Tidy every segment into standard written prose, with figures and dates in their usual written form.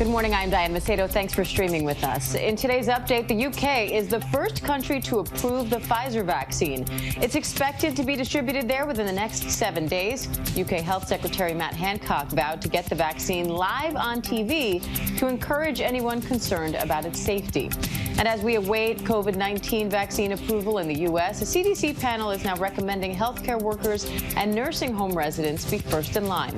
Good morning, I'm Diane Macedo. Thanks for streaming with us. In today's update, the UK is the first country to approve the Pfizer vaccine. It's expected to be distributed there within the next 7 days. UK Health Secretary Matt Hancock vowed to get the vaccine live on TV to encourage anyone concerned about its safety. And as we await COVID-19 vaccine approval in the U.S., a CDC panel is now recommending healthcare workers and nursing home residents be first in line.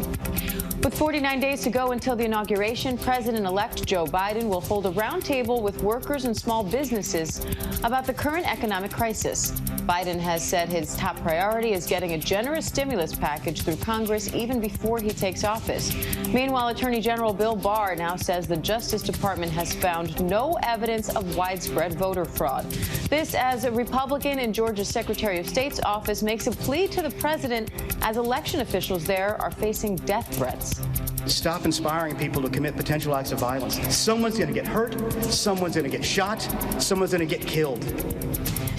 With 49 days to go until the inauguration, President-elect Joe Biden will hold a roundtable with workers and small businesses about the current economic crisis. Biden has said his top priority is getting a generous stimulus package through Congress even before he takes office. Meanwhile, Attorney General Bill Barr now says the Justice Department has found no evidence of widespread voter fraud. This as a Republican in Georgia's Secretary of State's office makes a plea to the president as election officials there are facing death threats. Stop inspiring people to commit potential acts of violence. Someone's going to get hurt, someone's going to get shot, someone's going to get killed.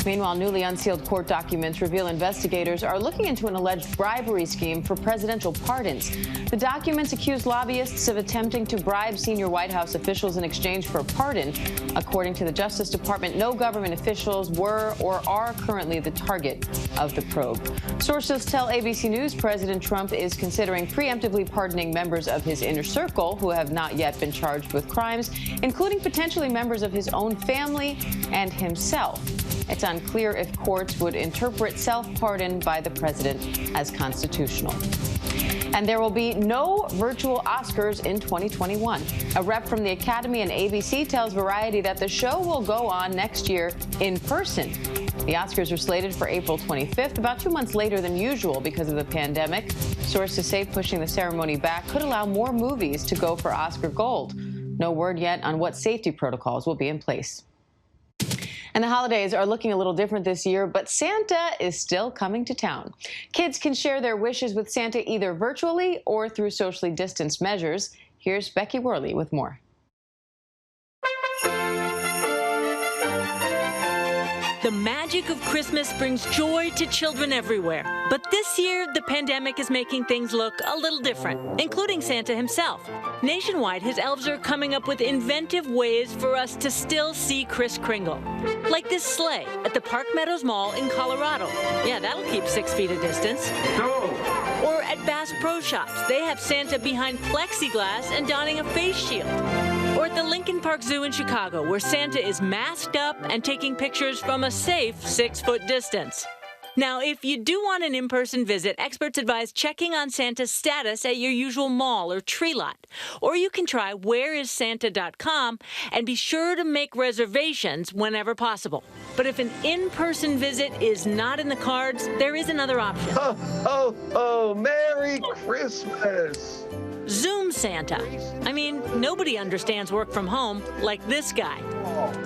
Meanwhile, newly unsealed court documents reveal investigators are looking into an alleged bribery scheme for presidential pardons. The documents accuse lobbyists of attempting to bribe senior White House officials in exchange for a pardon. According to the Justice Department, no government officials were or are currently the target of the probe. Sources tell ABC News President Trump is considering preemptively pardoning members of his inner circle who have not yet been charged with crimes, including potentially members of his own family and himself. It's unclear if courts would interpret self-pardon by the president as constitutional. And there will be no virtual Oscars in 2021. A rep from the Academy and ABC tells Variety that the show will go on next year in person. The Oscars are slated for April 25th, about 2 months later than usual because of the pandemic. Sources say pushing the ceremony back could allow more movies to go for Oscar Gold. No word yet on what safety protocols will be in place. And the holidays are looking a little different this year, but Santa is still coming to town. Kids can share their wishes with Santa either virtually or through socially distanced measures. Here's Becky Worley with more. The magic of Christmas brings joy to children everywhere. But this year, the pandemic is making things look a little different, including Santa himself. Nationwide, his elves are coming up with inventive ways for us to still see Kris Kringle. Like this sleigh at the Park Meadows Mall in Colorado. Yeah, that'll keep 6 feet of distance. Or at Bass Pro Shops, they have Santa behind plexiglass and donning a face shield. Or at the Lincoln Park Zoo in Chicago, where Santa is masked up and taking pictures from a safe 6-foot distance. Now, if you do want an in-person visit, experts advise checking on Santa's status at your usual mall or tree lot. Or you can try whereissanta.com and be sure to make reservations whenever possible. But if an in-person visit is not in the cards, there is another option. Oh, Merry Christmas! Zoom Santa. I mean, nobody understands work from home like this guy.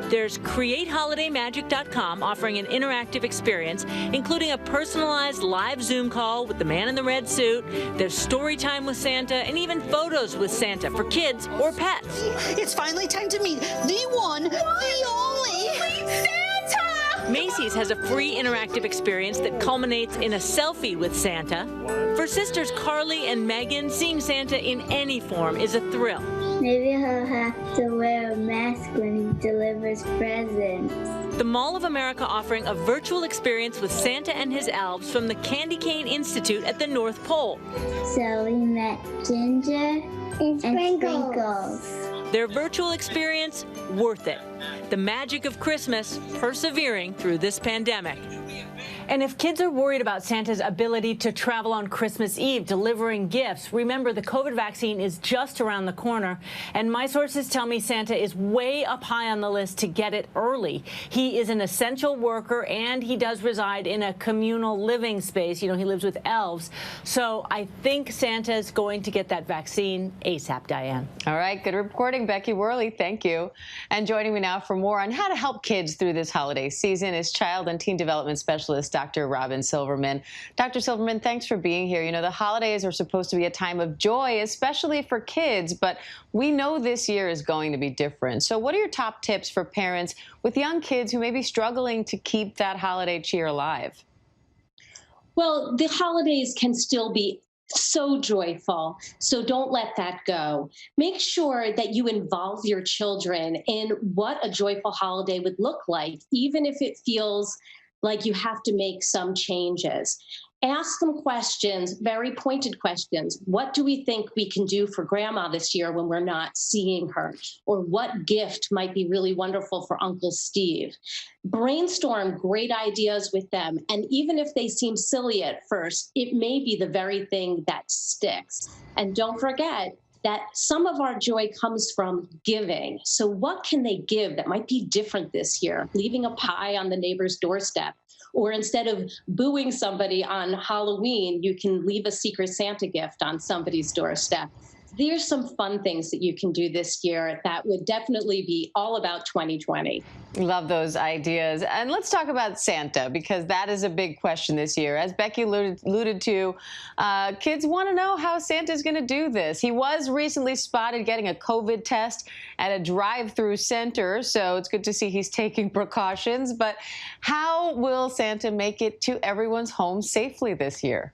There's CreateHolidayMagic.com offering an interactive experience, including a personalized live Zoom call with the man in the red suit. There's story time with Santa and even photos with Santa for kids or pets. It's finally time to meet the one, the only Santa! Macy's has a free interactive experience that culminates in a selfie with Santa. For sisters Carly and Megan, seeing Santa in any form is a thrill. Maybe he'll have to wear a mask when he delivers presents. The Mall of America offering a virtual experience with Santa and his elves from the Candy Cane Institute at the North Pole. So we met Ginger and Sprinkles. Their virtual experience, worth it. The magic of Christmas, persevering through this pandemic. And if kids are worried about Santa's ability to travel on Christmas Eve delivering gifts, remember the COVID vaccine is just around the corner. And my sources tell me Santa is way up high on the list to get it early. He is an essential worker and he does reside in a communal living space. You know, he lives with elves. So I think Santa's going to get that vaccine ASAP, Diane. All right, good reporting, Becky Worley. Thank you. And joining me now for more on how to help kids through this holiday season is Child and Teen Development Specialist Dr. Robin Silverman. Dr. Silverman, thanks for being here. You know, the holidays are supposed to be a time of joy, especially for kids, but we know this year is going to be different. So what are your top tips for parents with young kids who may be struggling to keep that holiday cheer alive? Well, the holidays can still be so joyful. So don't let that go. Make sure that you involve your children in what a joyful holiday would look like, even if it feels like you have to make some changes. Ask them questions, very pointed questions. What do we think we can do for Grandma this year when we're not seeing her? Or what gift might be really wonderful for Uncle Steve? Brainstorm great ideas with them. And even if they seem silly at first, it may be the very thing that sticks. And don't forget that some of our joy comes from giving. So what can they give that might be different this year? Leaving a pie on the neighbor's doorstep. Or instead of booing somebody on Halloween, you can leave a Secret Santa gift on somebody's doorstep. There's some fun things that you can do this year that would definitely be all about 2020. Love those ideas. And let's talk about Santa, because that is a big question this year. As Becky alluded to, kids want to know how Santa's going to do this. He was recently spotted getting a COVID test at a drive-through center, so it's good to see he's taking precautions. But how will Santa make it to everyone's home safely this year?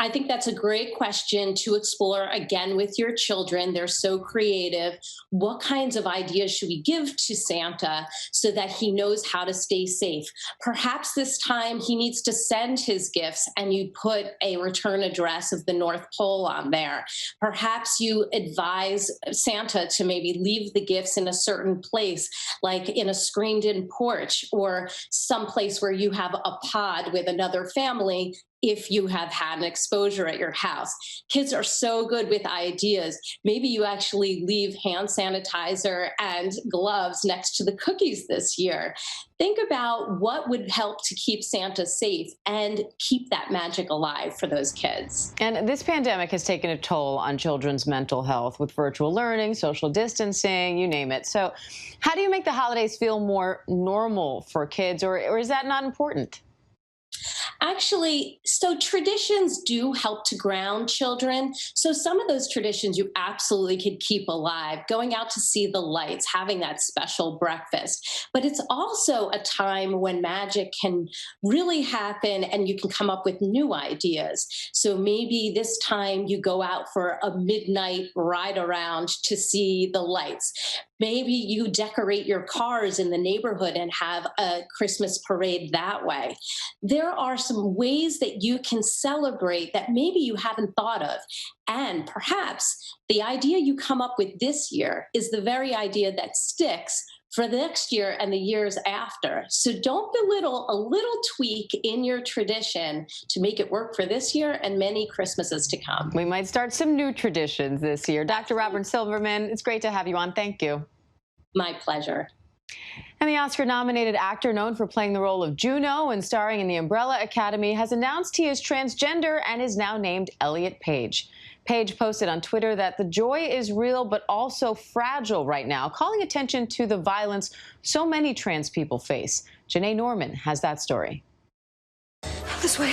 I think that's a great question to explore again with your children. They're so creative. What kinds of ideas should we give to Santa so that he knows how to stay safe? Perhaps this time he needs to send his gifts and you put a return address of the North Pole on there. Perhaps you advise Santa to maybe leave the gifts in a certain place, like in a screened-in porch or someplace where you have a pod with another family if you have had an exposure at your house. Kids are so good with ideas. Maybe you actually leave hand sanitizer and gloves next to the cookies this year. Think about what would help to keep Santa safe and keep that magic alive for those kids. And this pandemic has taken a toll on children's mental health with virtual learning, social distancing, you name it. So how do you make the holidays feel more normal for kids, or is that not important? Actually, so traditions do help to ground children. So some of those traditions you absolutely could keep alive, going out to see the lights, having that special breakfast. But it's also a time when magic can really happen and you can come up with new ideas. So maybe this time you go out for a midnight ride around to see the lights. Maybe you decorate your cars in the neighborhood and have a Christmas parade that way. There are some ways that you can celebrate that maybe you haven't thought of. And perhaps the idea you come up with this year is the very idea that sticks for the next year and the years after. So don't belittle a little tweak in your tradition to make it work for this year and many Christmases to come. We might start some new traditions this year. Dr. Robert Silverman, it's great to have you on. Thank you. My pleasure. And the Oscar-nominated actor known for playing the role of Juno and starring in The Umbrella Academy has announced he is transgender and is now named Elliot Page. Page posted on Twitter that the joy is real but also fragile right now, calling attention to the violence so many trans people face. Janae Norman has that story. This way.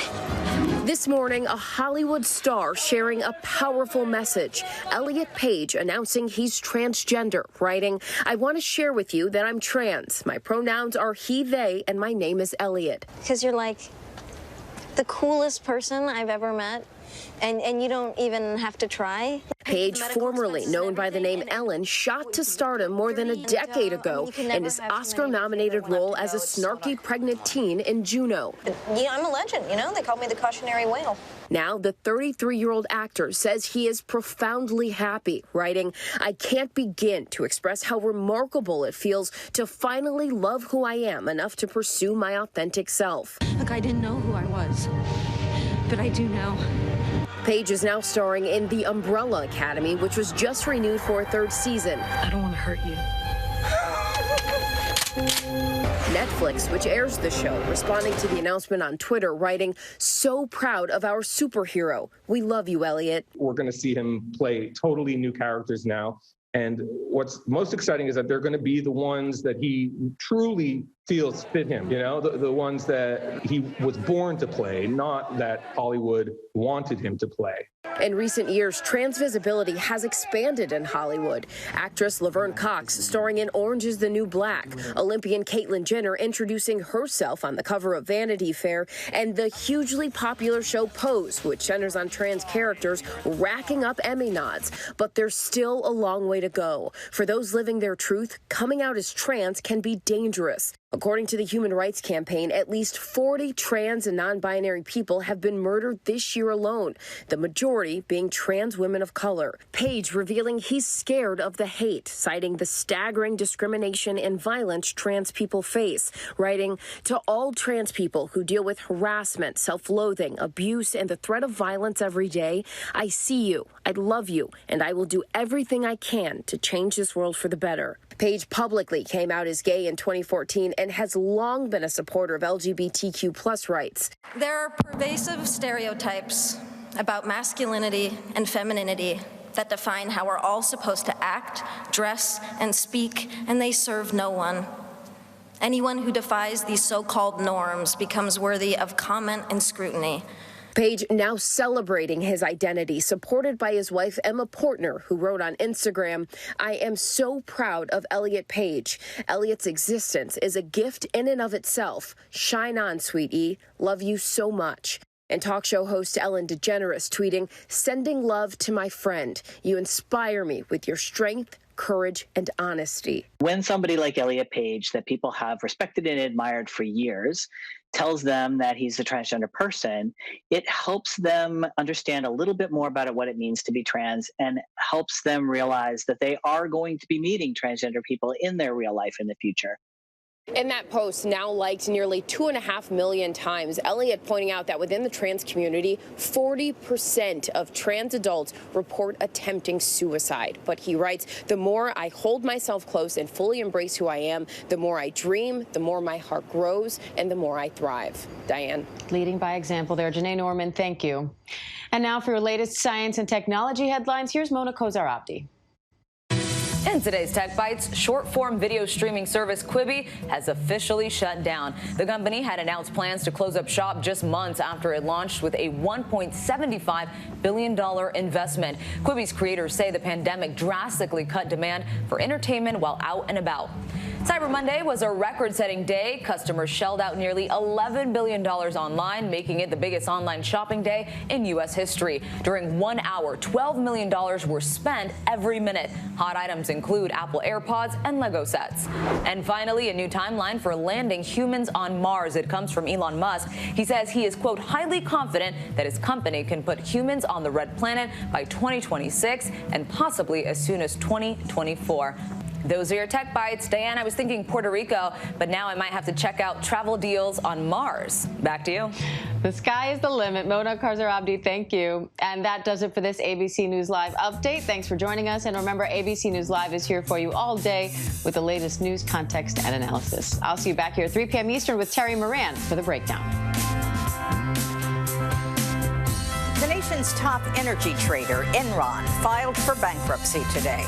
This morning, a Hollywood star sharing a powerful message. Elliot Page announcing he's transgender, writing, "I want to share with you that I'm trans. My pronouns are he, they, and my name is Elliot." Because you're like the coolest person I've ever met. And you don't even have to try. Page, formerly known by the name Ellen, shot to stardom more than a decade ago in his Oscar-nominated role as a snarky pregnant teen in Juno. Yeah, I'm a legend, you know? They call me the cautionary whale. Now, the 33-year-old actor says he is profoundly happy, writing, "I can't begin to express how remarkable it feels to finally love who I am enough to pursue my authentic self." Look, I didn't know who I was, but I do now. Page is now starring in The Umbrella Academy, which was just renewed for a third season. I don't want to hurt you. Netflix, which airs the show, responding to the announcement on Twitter, writing, "So proud of our superhero. We love you, Elliot." We're going to see him play totally new characters now. And what's most exciting is that they're going to be the ones that he truly feels fit him, you know, the ones that he was born to play, not that Hollywood wanted him to play. In recent years, trans visibility has expanded in Hollywood. Actress Laverne Cox starring in Orange is the New Black. Olympian Caitlyn Jenner introducing herself on the cover of Vanity Fair. And the hugely popular show Pose, which centers on trans characters, racking up Emmy nods. But there's still a long way to go. For those living their truth, coming out as trans can be dangerous. According to the Human Rights Campaign, at least 40 trans and non-binary people have been murdered this year alone, the majority being trans women of color. Page revealing he's scared of the hate, citing the staggering discrimination and violence trans people face, writing, "To all trans people who deal with harassment, self-loathing, abuse, and the threat of violence every day, I see you, I love you, and I will do everything I can to change this world for the better." Page publicly came out as gay in 2014 and has long been a supporter of LGBTQ+ rights. There are pervasive stereotypes about masculinity and femininity that define how we're all supposed to act, dress, and speak, and they serve no one. Anyone who defies these so-called norms becomes worthy of comment and scrutiny. Page now celebrating his identity, supported by his wife, Emma Portner, who wrote on Instagram, "I am so proud of Elliot Page. Elliot's existence is a gift in and of itself. Shine on, sweet E. Love you so much." And talk show host Ellen DeGeneres tweeting, "Sending love to my friend. You inspire me with your strength, courage, and honesty." When somebody like Elliot Page, that people have respected and admired for years, tells them that he's a transgender person, it helps them understand a little bit more about what it means to be trans and helps them realize that they are going to be meeting transgender people in their real life in the future. In that post, now liked nearly 2.5 million times, Elliot pointing out that within the trans community, 40% of trans adults report attempting suicide. But he writes, "The more I hold myself close and fully embrace who I am, the more I dream, the more my heart grows, and the more I thrive." Diane. Leading by example there. Janae Norman, thank you. And now for your latest science and technology headlines, here's Mona Kozar-Abdi. In today's Tech Bytes, short-form video streaming service Quibi has officially shut down. The company had announced plans to close up shop just months after it launched with a $1.75 billion investment. Quibi's creators say the pandemic drastically cut demand for entertainment while out and about. Cyber Monday was a record-setting day. Customers shelled out nearly $11 billion online, making it the biggest online shopping day in U.S. history. During 1 hour, $12 million were spent every minute. Hot items include Apple AirPods and Lego sets. And finally, a new timeline for landing humans on Mars. It comes from Elon Musk. He says he is, quote, highly confident that his company can put humans on the red planet by 2026 and possibly as soon as 2024. Those are your Tech Bites. Diane, I was thinking Puerto Rico, but now I might have to check out travel deals on Mars. Back to you. The sky is the limit. Mona Kozar-Abdi, thank you. And that does it for this ABC News Live update. Thanks for joining us. And remember, ABC News Live is here for you all day with the latest news, context, and analysis. I'll see you back here at 3 p.m. Eastern with Terry Moran for the breakdown. The nation's top energy trader, Enron, filed for bankruptcy today.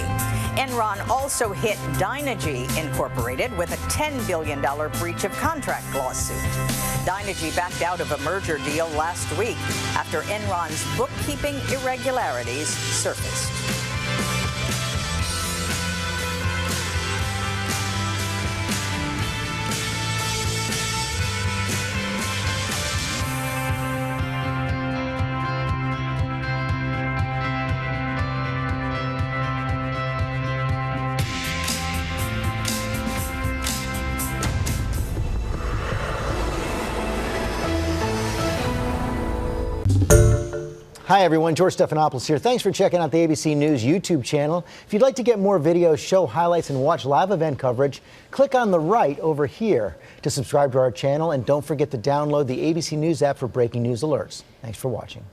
Enron also hit Dynegy Incorporated with a $10 billion breach of contract lawsuit. Dynegy backed out of a merger deal last week after Enron's bookkeeping irregularities surfaced. Hi everyone, George Stephanopoulos here. Thanks for checking out the ABC News YouTube channel. If you'd like to get more videos, show highlights, and watch live event coverage, click on the right over here to subscribe to our channel, and don't forget to download the ABC News app for breaking news alerts. Thanks for watching.